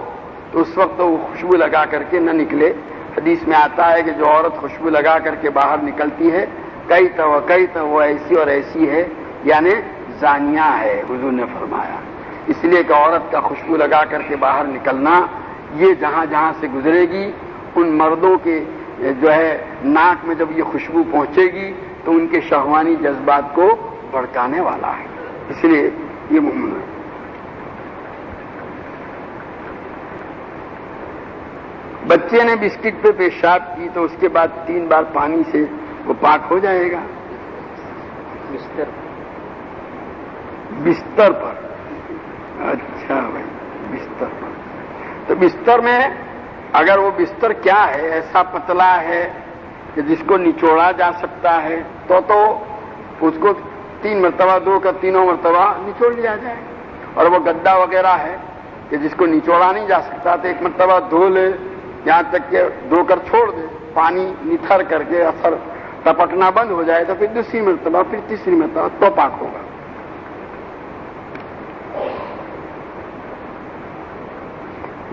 تو اس وقت وہ خوشبو لگا کر کے نہ نکلے۔ حدیث میں آتا ہے کہ جو عورت خوشبو لگا کر کے باہر نکلتی ہے کئی تو وہ ایسی اور ایسی ہے، یعنی زانیہ ہے، حضور نے فرمایا۔ اس لیے کہ عورت کا خوشبو لگا کر کے باہر نکلنا یہ جہاں جہاں سے گزرے گی ان مردوں کے جو ہے ناک میں جب یہ خوشبو پہنچے گی تو ان کے شہوانی جذبات کو بھڑکانے والا ہے، اس لیے یہ ممنوع ہے۔ بچے نے بسکٹ پہ پیشاب کی تو اس کے بعد 3 بار پانی سے وہ پاک ہو جائے گا؟ بستر پر، اچھا بھائی بستر پر، تو بستر میں اگر وہ بستر کیا ہے، ایسا پتلا ہے کہ جس کو نچوڑا جا سکتا ہے تو اس کو 3 مرتبہ 2 کا 3 مرتبہ نچوڑ لیا جائے، اور وہ گدا وغیرہ ہے کہ جس کو نچوڑا نہیں جا سکتا تو 1 مرتبہ دھو لے، یہاں تک کہ دھو کر چھوڑ دے، پانی نتھر کر کے اثر ٹپکنا بند ہو جائے تو پھر 2 مرتبہ، پھر 3 مرتبہ تو پاک ہوگا۔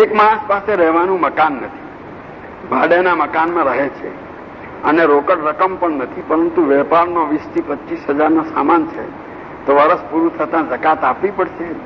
એક માણસ પાસે રહેવાનું મકાન નથી, ભાડાના મકાનમાં રહે છે અને રોકડ રકમ પણ નથી, પરંતુ વેપારનો 20 થી 25 હજારનો સામાન છે, તો વર્ષ પૂરું થતા ઝકાત આપવી પડશે?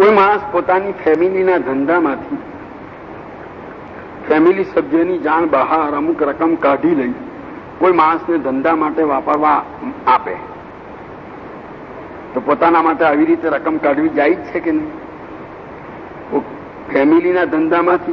કોઈ માણસ પોતાની ફેમિલીના ધંધામાંથી ફેમિલી સભ્યની જાણ બહાર અમુક રકમ કાઢી લઈ કોઈ માણસને ધંધા માટે વાપરવા આપે તો પોતાના માટે આવી રીતે રકમ કાઢવી જાયજ છે કે નહીં? ફેમિલીના ધંધામાંથી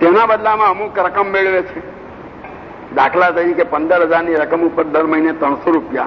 તેના બદલામાં અમુક રકમ મેળવે છે, દાખલા તરીકે 15,000ની રકમ ઉપર દર મહિને 300 રૂપિયા,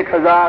1000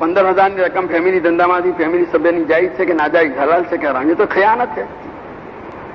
15,000ની રકમ ફેમિલી ધંધામાંથી ફેમિલી સભ્યની જાયજ છે કે નાજાયજ, હલાલ છે કે હરામ? એ તો ખયાનત છે।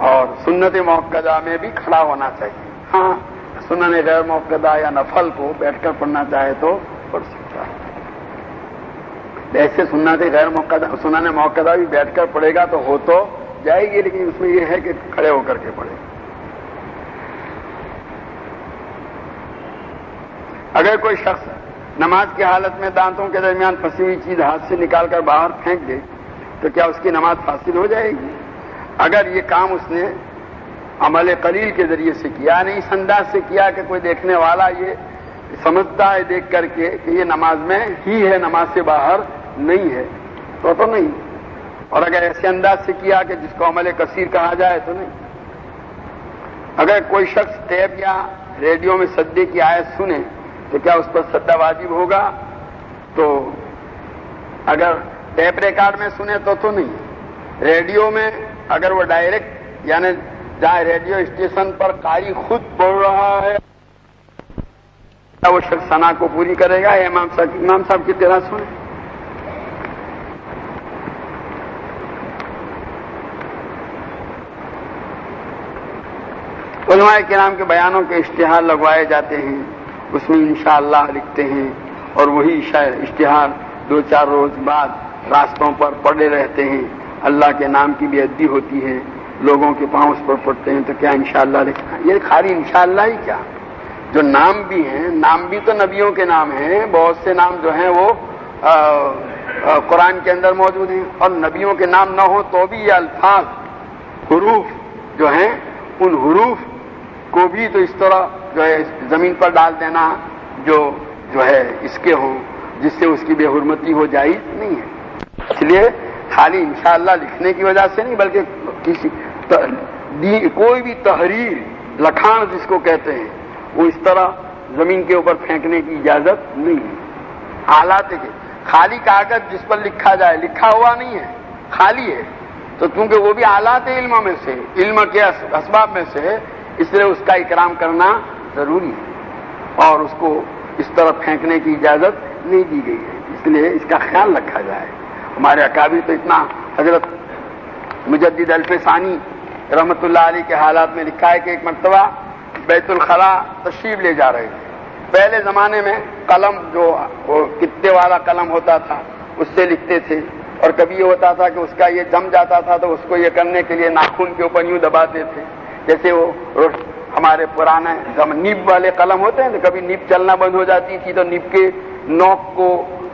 اور سنت موقدہ میں بھی کھڑا ہونا چاہیے. ہاں سنن غیر موقدہ یا نفل کو بیٹھ کر پڑھنا چاہے تو پڑھ سکتا ہے. ایسے سنن موقدہ بھی بیٹھ کر پڑھے گا تو ہو تو جائے گی، لیکن اس میں یہ ہے کہ کھڑے ہو کر کے پڑھے. اگر کوئی شخص نماز کی حالت میں دانتوں کے درمیان پھنسی ہوئی چیز ہاتھ سے نکال کر باہر پھینک دے تو کیا اس کی نماز فاسد ہو جائے گی؟ اگر یہ کام اس نے عمل قلیل کے ذریعے سے کیا، نہیں اس انداز سے کیا کہ کوئی دیکھنے والا یہ سمجھتا ہے دیکھ کر کے کہ یہ نماز میں ہی ہے، نماز سے باہر نہیں ہے، تو نہیں. اور اگر ایسے انداز سے کیا کہ جس کو عمل کثیر کہا جائے تو نہیں. اگر کوئی شخص ٹیپ یا ریڈیو میں سجدے کی آیت سنے تو کیا اس پر سجدہ واجب ہوگا؟ تو اگر ٹیپ ریکارڈ میں سنے تو نہیں. ریڈیو میں اگر وہ ڈائریکٹ یعنی جہاں ریڈیو اسٹیشن پر قاری خود پڑھ رہا ہے وہ شخص ثنا کو پوری کرے گا یا امام صاحب کی طرح سنے؟ علماء کرام کے بیانوں کے اشتہار لگوائے جاتے ہیں، اس میں انشاءاللہ لکھتے ہیں اور وہی اشتہار 2-4 روز بعد راستوں پر پڑے رہتے ہیں. اللہ کے نام کی بے ادبی ہوتی ہے، لوگوں کے پاؤں اس پر پڑتے ہیں، تو کیا انشاءاللہ لکھنا؟ یہ خالی انشاءاللہ ہی کیا، جو نام بھی ہیں، نام بھی تو نبیوں کے نام ہیں. بہت سے نام جو ہیں وہ قرآن کے اندر موجود ہیں، اور نبیوں کے نام نہ ہوں تو بھی یہ الفاظ حروف جو ہیں ان حروف کو بھی تو اس طرح جو ہے زمین پر ڈال دینا جو ہے اس کے ہوں جس سے اس کی بے حرمتی ہو جائز نہیں ہے. اس لیے خالی انشاءاللہ لکھنے کی وجہ سے نہیں، بلکہ کوئی بھی تحریر لکھان جس کو کہتے ہیں وہ اس طرح زمین کے اوپر پھینکنے کی اجازت نہیں ہے. حالات کے خالی کاغذ جس پر لکھا جائے لکھا ہوا نہیں ہے، خالی ہے، تو کیونکہ وہ بھی آلات علم میں سے، علم کے اسباب میں سے ہے، اس لیے اس کا اکرام کرنا ضروری ہے اور اس کو اس طرح پھینکنے کی اجازت نہیں دی گئی ہے. اس لیے اس کا خیال رکھا جائے. ہمارے اکابر تو اتنا، حضرت مجدد الفسانی رحمت اللہ علیہ کے حالات میں لکھا ہے کہ ایک مرتبہ بیت الخلاء تشریف لے جا رہے تھے. پہلے زمانے میں قلم جو کتے والا قلم ہوتا تھا اس سے لکھتے تھے، اور کبھی یہ ہوتا تھا کہ اس کا یہ جم جاتا تھا تو اس کو یہ کرنے کے لیے ناخن کے اوپر یوں دباتے تھے، جیسے وہ ہمارے پرانے نیب والے قلم ہوتے ہیں تو کبھی نیب چلنا بند ہو جاتی تھی تو نیب کے نوک کو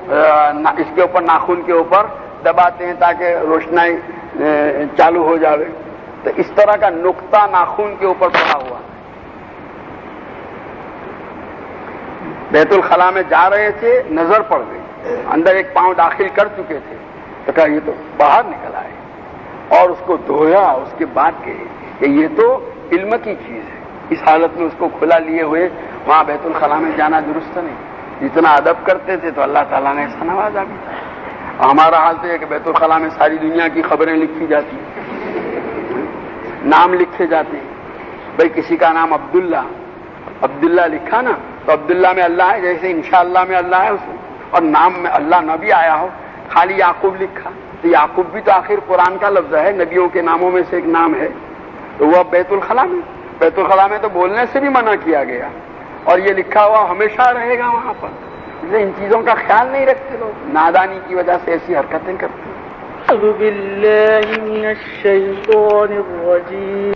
اس کے اوپر ناخن کے اوپر دباتے ہیں تاکہ روشنائی چالو ہو جاوے. تو اس طرح کا نقطہ ناخن کے اوپر پڑا ہوا. بیت الخلاء میں جا رہے تھے، نظر پڑ گئی، اندر ایک پاؤں داخل کر چکے تھے تو کہا یہ تو باہر نکل آئے اور اس کو دھویا. اس کے بعد کہے کہ یہ تو علم کی چیز ہے. اس حالت میں اس کو کھلا لیے ہوئے وہاں بیت الخلاء میں جانا درست نہیں. جتنا ادب کرتے تھے تو اللہ تعالیٰ نے ایسا نوازا بھی تھا. ہمارا حال تو یہ کہ بیت الخلاء میں ساری دنیا کی خبریں لکھی جاتی ہیں، نام لکھے جاتے ہیں. بھائی کسی کا نام عبداللہ لکھا نا تو عبداللہ میں اللہ ہے، جیسے انشاءاللہ میں اللہ ہے اس میں، اور نام میں اللہ نہ بھی آیا ہو. خالی یعقوب لکھا تو یعقوب بھی تو آخر قرآن کا لفظ ہے، نبیوں کے ناموں میں سے ایک نام ہے. تو وہ بیت الخلاء میں تو بولنے سے بھی منع کیا گیا، اور یہ لکھا ہوا ہمیشہ رہے گا وہاں پر. اس لیے ان چیزوں کا خیال نہیں رکھتے لوگ، نادانی کی وجہ سے ایسی حرکتیں کرتے ہیں. اعوذ باللہ من الشیطان الرجیم.